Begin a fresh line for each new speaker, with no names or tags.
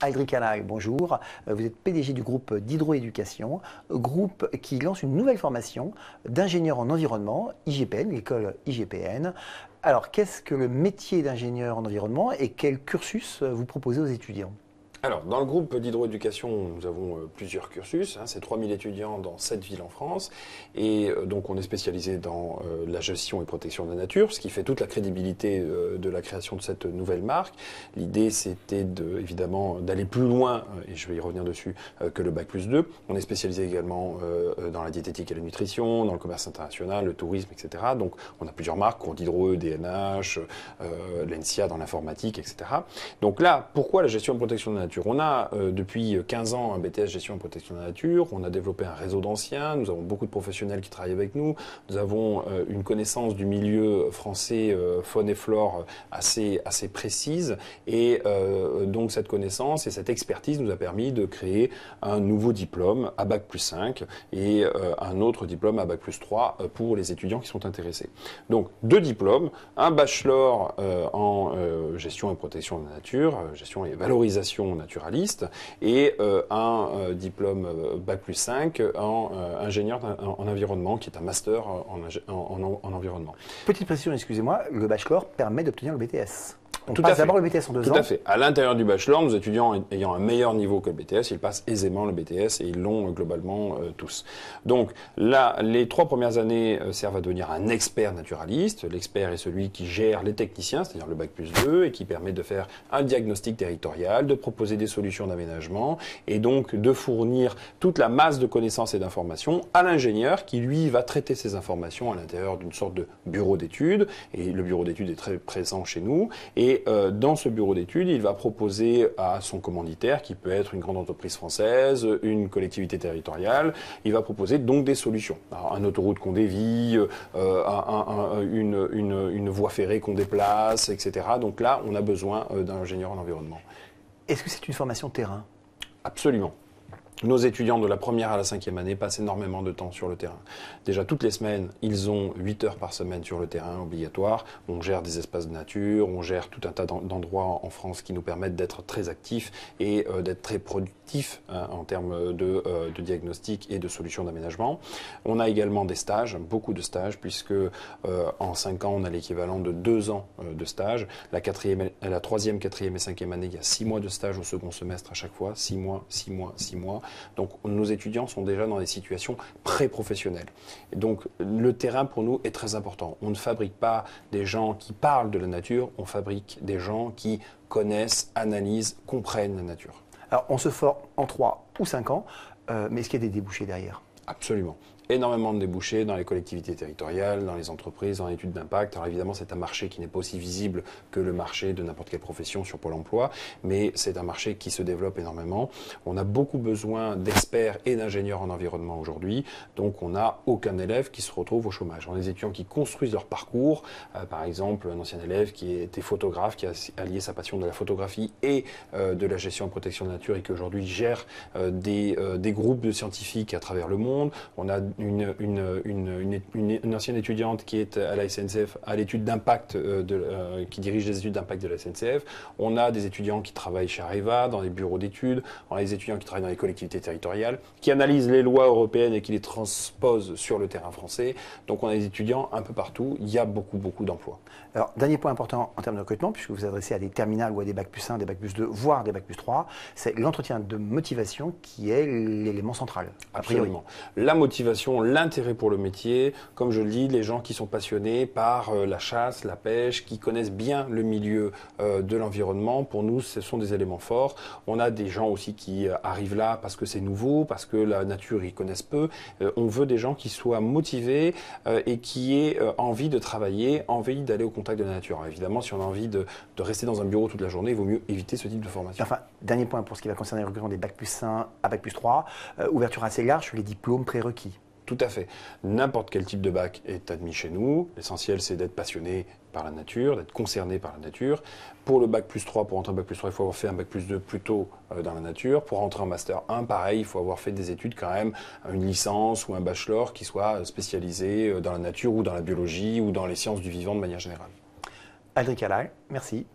Aldric Alain, bonjour. Vous êtes PDG du groupe d'Hydroéducation, groupe qui lance une nouvelle formation d'ingénieur en environnement, IGPN, l'école IGPN. Alors, qu'est-ce que le métier d'ingénieur en environnement et quel cursus vous proposez aux étudiants ?
Alors, dans le groupe d'hydroéducation, nous avons plusieurs cursus. C'est 3000 étudiants dans 7 villes en France. Et donc, on est spécialisé dans la gestion et protection de la nature, ce qui fait toute la crédibilité de la création de cette nouvelle marque. L'idée, c'était évidemment d'aller plus loin, et je vais y revenir dessus, que le Bac+2. On est spécialisé également dans la diététique et la nutrition, dans le commerce international, le tourisme, etc. Donc, on a plusieurs marques, Compte Hydro, DNH, l'ENSIA dans l'informatique, etc. Donc là, pourquoi la gestion et protection de la nature ? On a depuis 15 ans un BTS Gestion et Protection de la Nature, on a développé un réseau d'anciens, nous avons beaucoup de professionnels qui travaillent avec nous, nous avons une connaissance du milieu français faune et flore assez précise et donc cette connaissance et cette expertise nous a permis de créer un nouveau diplôme à Bac+5 et un autre diplôme à Bac+3 pour les étudiants qui sont intéressés. Donc 2 diplômes, un bachelor en gestion et protection de la nature, gestion et valorisation naturaliste et un diplôme Bac+5 en ingénieur en environnement qui est un master en environnement.
Petite précision, excusez-moi, le bachelor permet d'obtenir le BTS. On
Tout
passe
à fait.
d'abord le BTS en 2 ans.
Tout à fait. À l'intérieur du bachelor, nos étudiants ayant un meilleur niveau que le BTS, ils passent aisément le BTS et ils l'ont globalement tous. Donc là, les 3 premières années servent à devenir un expert naturaliste. L'expert est celui qui gère les techniciens, c'est-à-dire le Bac+2, et qui permet de faire un diagnostic territorial, de proposer des solutions d'aménagement et donc de fournir toute la masse de connaissances et d'informations à l'ingénieur qui, lui, va traiter ces informations à l'intérieur d'une sorte de bureau d'études. Et le bureau d'études est très présent chez nous. Et dans ce bureau d'études, il va proposer à son commanditaire, qui peut être une grande entreprise française, une collectivité territoriale, il va proposer donc des solutions. Alors, une autoroute qu'on dévie, une voie ferrée qu'on déplace, etc. Donc là, on a besoin d'un ingénieur en environnement.
Est-ce que c'est une formation terrain ?
Absolument. Nos étudiants de la première à la 5e année passent énormément de temps sur le terrain. Déjà, toutes les semaines, ils ont 8 heures par semaine sur le terrain, obligatoire. On gère des espaces de nature, on gère tout un tas d'endroits en France qui nous permettent d'être très actifs et d'être très productifs en termes de diagnostic et de solutions d'aménagement. On a également des stages, beaucoup de stages, puisque en 5 ans, on a l'équivalent de 2 ans de stage. La 3e, 4e et 5e année, il y a 6 mois de stage au second semestre à chaque fois, 6 mois, 6 mois, 6 mois. Donc nos étudiants sont déjà dans des situations pré-professionnelles. Et donc le terrain pour nous est très important. On ne fabrique pas des gens qui parlent de la nature, on fabrique des gens qui connaissent, analysent, comprennent la nature.
Alors on se forme en 3 ou 5 ans, mais est-ce qu'il y a des débouchés derrière ?
Absolument. Énormément de débouchés dans les collectivités territoriales, dans les entreprises, dans l'étude d'impact. Alors évidemment, c'est un marché qui n'est pas aussi visible que le marché de n'importe quelle profession sur Pôle emploi, mais c'est un marché qui se développe énormément. On a beaucoup besoin d'experts et d'ingénieurs en environnement aujourd'hui, donc on n'a aucun élève qui se retrouve au chômage. On a des étudiants qui construisent leur parcours, par exemple un ancien élève qui était photographe, qui a allié sa passion de la photographie et de la gestion et protection de la nature et qui aujourd'hui gère des groupes de scientifiques à travers le monde. On a une ancienne étudiante qui est à la SNCF à l'étude d'impact, qui dirige les études d'impact de la SNCF. On a des étudiants qui travaillent chez Areva, dans les bureaux d'études. On a des étudiants qui travaillent dans les collectivités territoriales, qui analysent les lois européennes et qui les transposent sur le terrain français. Donc on a des étudiants un peu partout. Il y a beaucoup d'emplois.
Alors, dernier point important en termes de recrutement, puisque vous vous adressez à des terminales ou à des Bac+1, des Bac+2, voire des Bac+3, c'est l'entretien de motivation qui est l'élément central.
Absolument. La motivation, l'intérêt pour le métier, comme je le dis, les gens qui sont passionnés par la chasse, la pêche, qui connaissent bien le milieu de l'environnement, pour nous, ce sont des éléments forts. On a des gens aussi qui arrivent là parce que c'est nouveau, parce que la nature, ils connaissent peu. On veut des gens qui soient motivés et qui aient envie de travailler, envie d'aller au contact de la nature. Alors, évidemment, si on a envie de rester dans un bureau toute la journée, il vaut mieux éviter ce type de formation.
Enfin, dernier point pour ce qui va concerner le recrutement des Bac+1 à Bac+3, ouverture assez large sur les diplômes prérequis.
Tout à fait. N'importe quel type de bac est admis chez nous. L'essentiel, c'est d'être passionné par la nature, d'être concerné par la nature. Pour le Bac+3, pour entrer en Bac+3, il faut avoir fait un Bac+2 plus tôt dans la nature. Pour entrer en Master 1, pareil, il faut avoir fait des études quand même, une licence ou un bachelor qui soit spécialisé dans la nature ou dans la biologie ou dans les sciences du vivant de manière générale.
Aldric Alain, merci.